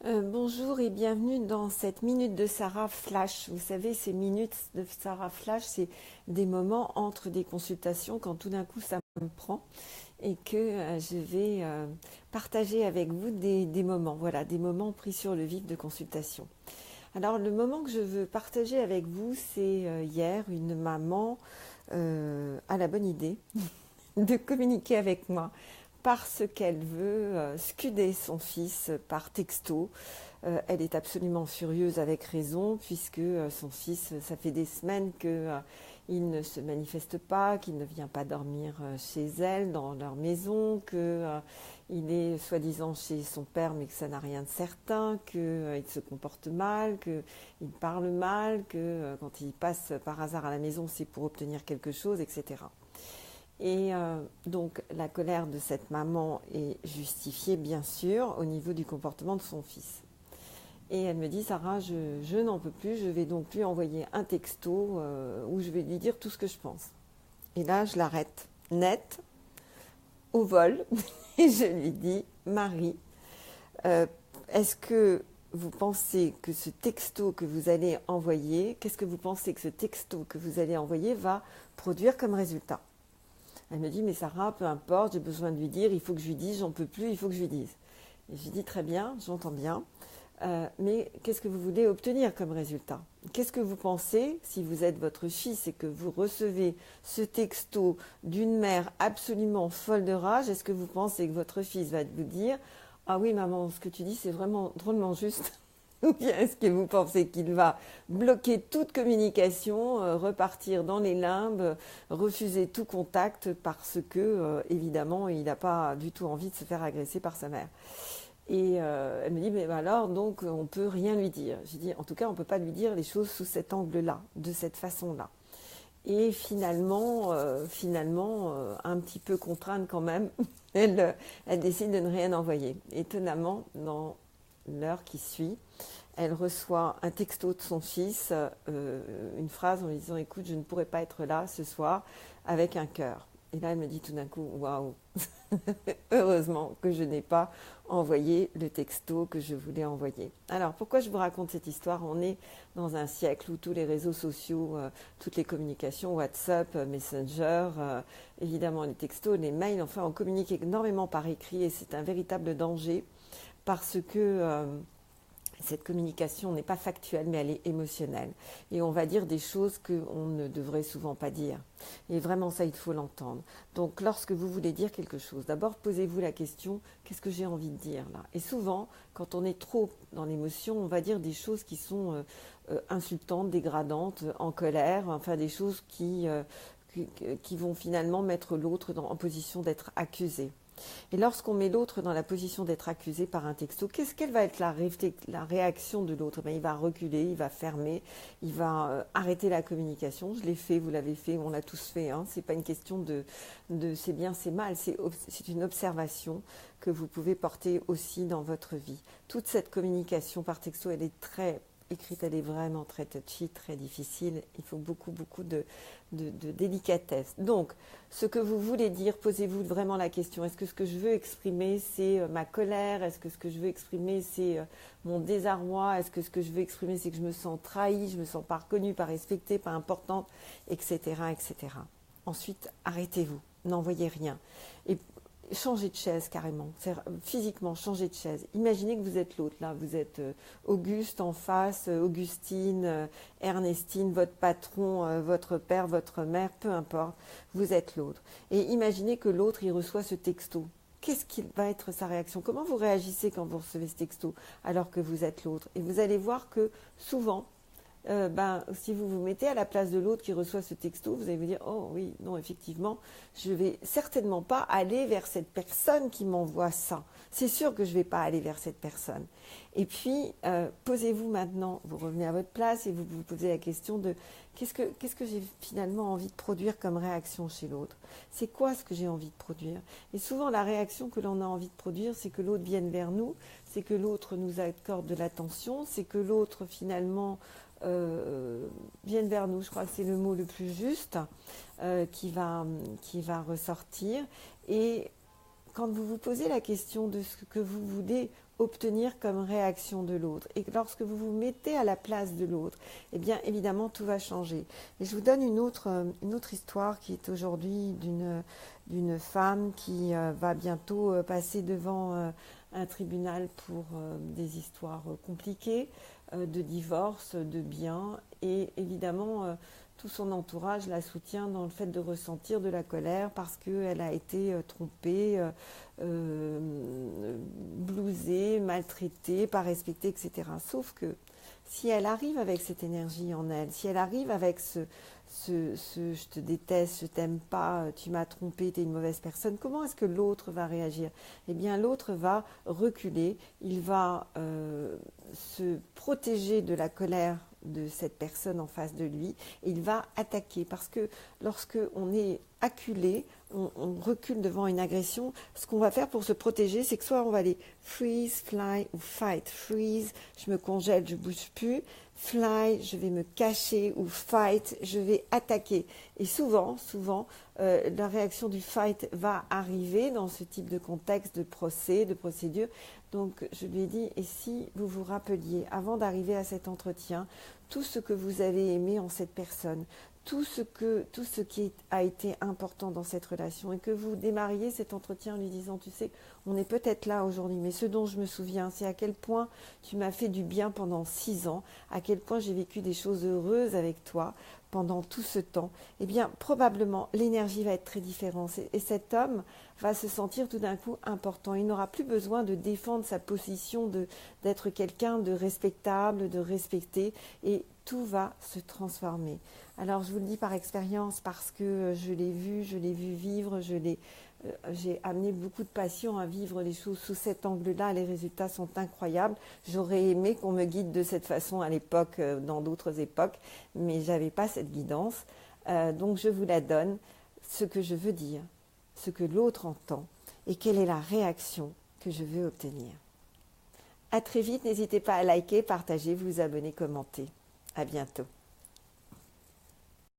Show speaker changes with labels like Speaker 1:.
Speaker 1: Bonjour et bienvenue dans cette minute de Sarah Flash. Vous savez, ces minutes de Sarah Flash, c'est des moments entre des consultations quand tout d'un coup ça me prend et que je vais partager avec vous des moments, voilà, des moments pris sur le vif de consultation. Alors le moment que je veux partager avec vous, c'est hier, une maman a la bonne idée de communiquer avec moi parce qu'elle veut scuder son fils par texto. Elle est absolument furieuse avec raison puisque son fils, ça fait des semaines qu'il ne se manifeste pas, qu'il ne vient pas dormir chez elle, dans leur maison, qu'il est soi-disant chez son père mais que ça n'a rien de certain, qu'il se comporte mal, qu'il parle mal, que quand il passe par hasard à la maison c'est pour obtenir quelque chose, etc. Et donc la colère de cette maman est justifiée bien sûr au niveau du comportement de son fils. Et elle me dit, Sarah, je n'en peux plus, je vais donc lui envoyer un texto où je vais lui dire tout ce que je pense. Et là, je l'arrête net, au vol, et je lui dis, Marie, euh, est-ce que vous pensez que ce texto que vous allez envoyer, qu'est-ce que vous pensez que ce texto que vous allez envoyer va produire comme résultat? Elle me dit, mais Sarah, peu importe, j'ai besoin de lui dire, il faut que je lui dise, j'en peux plus, il faut que je lui dise. Et je lui dis, très bien, j'entends bien. Mais qu'est-ce que vous voulez obtenir comme résultat? Qu'est-ce que vous pensez, si vous êtes votre fils et que vous recevez ce texto d'une mère absolument folle de rage, est-ce que vous pensez que votre fils va vous dire ah oui maman, ce que tu dis c'est vraiment drôlement juste? Ou bien est-ce que vous pensez qu'il va bloquer toute communication, repartir dans les limbes, refuser tout contact parce que, évidemment, il n'a pas du tout envie de se faire agresser par sa mère? Et elle me dit, mais alors, donc, on ne peut rien lui dire. J'ai dit, en tout cas, on ne peut pas lui dire les choses sous cet angle-là, de cette façon-là. Et finalement, un petit peu contrainte quand même, elle décide de ne rien envoyer. Étonnamment, dans l'heure qui suit, elle reçoit un texto de son fils, une phrase en lui disant, écoute, je ne pourrai pas être là ce soir, avec un cœur. Et là, elle me dit tout d'un coup, waouh, heureusement que je n'ai pas envoyé le texto que je voulais envoyer. Alors, pourquoi je vous raconte cette histoire? On est dans un siècle où tous les réseaux sociaux, toutes les communications, WhatsApp, Messenger, évidemment les textos, les mails, enfin, on communique énormément par écrit et c'est un véritable danger parce que cette communication n'est pas factuelle, mais elle est émotionnelle. Et on va dire des choses qu'on ne devrait souvent pas dire. Et vraiment, ça, il faut l'entendre. Donc, lorsque vous voulez dire quelque chose, d'abord, posez-vous la question, qu'est-ce que j'ai envie de dire là? Et souvent, quand on est trop dans l'émotion, on va dire des choses qui sont insultantes, dégradantes, en colère, enfin des choses qui vont finalement mettre l'autre en position d'être accusé. Et lorsqu'on met l'autre dans la position d'être accusé par un texto, quelle va être la réaction de l'autre? Il va reculer, il va fermer, il va arrêter la communication. Je l'ai fait, vous l'avez fait, on l'a tous fait. Hein. Ce n'est pas une question de c'est bien, c'est mal. C'est une observation que vous pouvez porter aussi dans votre vie. Toute cette communication par texto, elle est très écrite, elle est vraiment très touchy, très difficile. Il faut beaucoup de délicatesse. Donc, ce que vous voulez dire, posez-vous vraiment la question. Est-ce que ce que je veux exprimer, c'est ma colère? Est-ce que ce que je veux exprimer, c'est mon désarroi? Est-ce que ce que je veux exprimer, c'est que je me sens trahie, je me sens pas reconnue, pas respectée, pas importante, etc., etc. Ensuite, arrêtez-vous. N'envoyez rien. Et changez de chaise carrément, physiquement changez de chaise. Imaginez que vous êtes l'autre, là, vous êtes Auguste en face, Augustine, Ernestine, votre patron, votre père, votre mère, peu importe, vous êtes l'autre. Et imaginez que l'autre, il reçoit ce texto. Qu'est-ce qui va être sa réaction? Comment vous réagissez quand vous recevez ce texto alors que vous êtes l'autre? Et vous allez voir que souvent, si vous vous mettez à la place de l'autre qui reçoit ce texto, vous allez vous dire, oh oui, non, effectivement, je vais certainement pas aller vers cette personne qui m'envoie ça. C'est sûr que je vais pas aller vers cette personne. Et puis, posez-vous maintenant, vous revenez à votre place et vous vous posez la question de qu'est-ce que j'ai finalement envie de produire comme réaction chez l'autre? C'est quoi ce que j'ai envie de produire? Et souvent, la réaction que l'on a envie de produire, c'est que l'autre vienne vers nous, c'est que l'autre nous accorde de l'attention, c'est que l'autre finalement viennent vers nous, je crois que c'est le mot le plus juste qui va ressortir. Et quand vous vous posez la question de ce que vous voulez obtenir comme réaction de l'autre. Et lorsque vous vous mettez à la place de l'autre, eh bien évidemment tout va changer. Et je vous donne une autre histoire qui est aujourd'hui d'une femme qui va bientôt passer devant un tribunal pour des histoires compliquées, de divorce, de biens, et évidemment tout son entourage la soutient dans le fait de ressentir de la colère parce qu'elle a été trompée, blousée, maltraitée, pas respectée, etc. Sauf que si elle arrive avec cette énergie en elle, si elle arrive avec ce je te déteste, je t'aime pas, tu m'as trompé, tu es une mauvaise personne, comment est-ce que l'autre va réagir? Eh bien l'autre va reculer, il va se protéger de la colère de cette personne en face de lui, et il va attaquer, parce que lorsque on est acculé, on recule devant une agression, ce qu'on va faire pour se protéger, c'est que soit on va aller freeze, fly ou fight. Freeze, je me congèle, je bouge plus. Fly, je vais me cacher, ou fight, je vais attaquer. Et souvent, la réaction du fight va arriver dans ce type de contexte de procès, de procédure. Donc je lui ai dit, et si vous vous rappeliez, avant d'arriver à cet entretien, tout ce que vous avez aimé en cette personne, tout ce qui a été important dans cette relation, et que vous démarriez cet entretien en lui disant, tu sais, on est peut-être là aujourd'hui, mais ce dont je me souviens, c'est à quel point tu m'as fait du bien pendant 6 ans, à quel point j'ai vécu des choses heureuses avec toi pendant tout ce temps. Eh bien, probablement, l'énergie va être très différente, et cet homme va se sentir tout d'un coup important. Il n'aura plus besoin de défendre sa position d'être quelqu'un de respectable, de respecté, et tout va se transformer. Alors je vous le dis par expérience parce que je l'ai vu vivre, j'ai amené beaucoup de patients à vivre les choses sous cet angle-là, les résultats sont incroyables. J'aurais aimé qu'on me guide de cette façon à l'époque, dans d'autres époques, mais je n'avais pas cette guidance. Donc je vous la donne, ce que je veux dire, ce que l'autre entend et quelle est la réaction que je veux obtenir. À très vite, n'hésitez pas à liker, partager, vous abonner, commenter. À bientôt.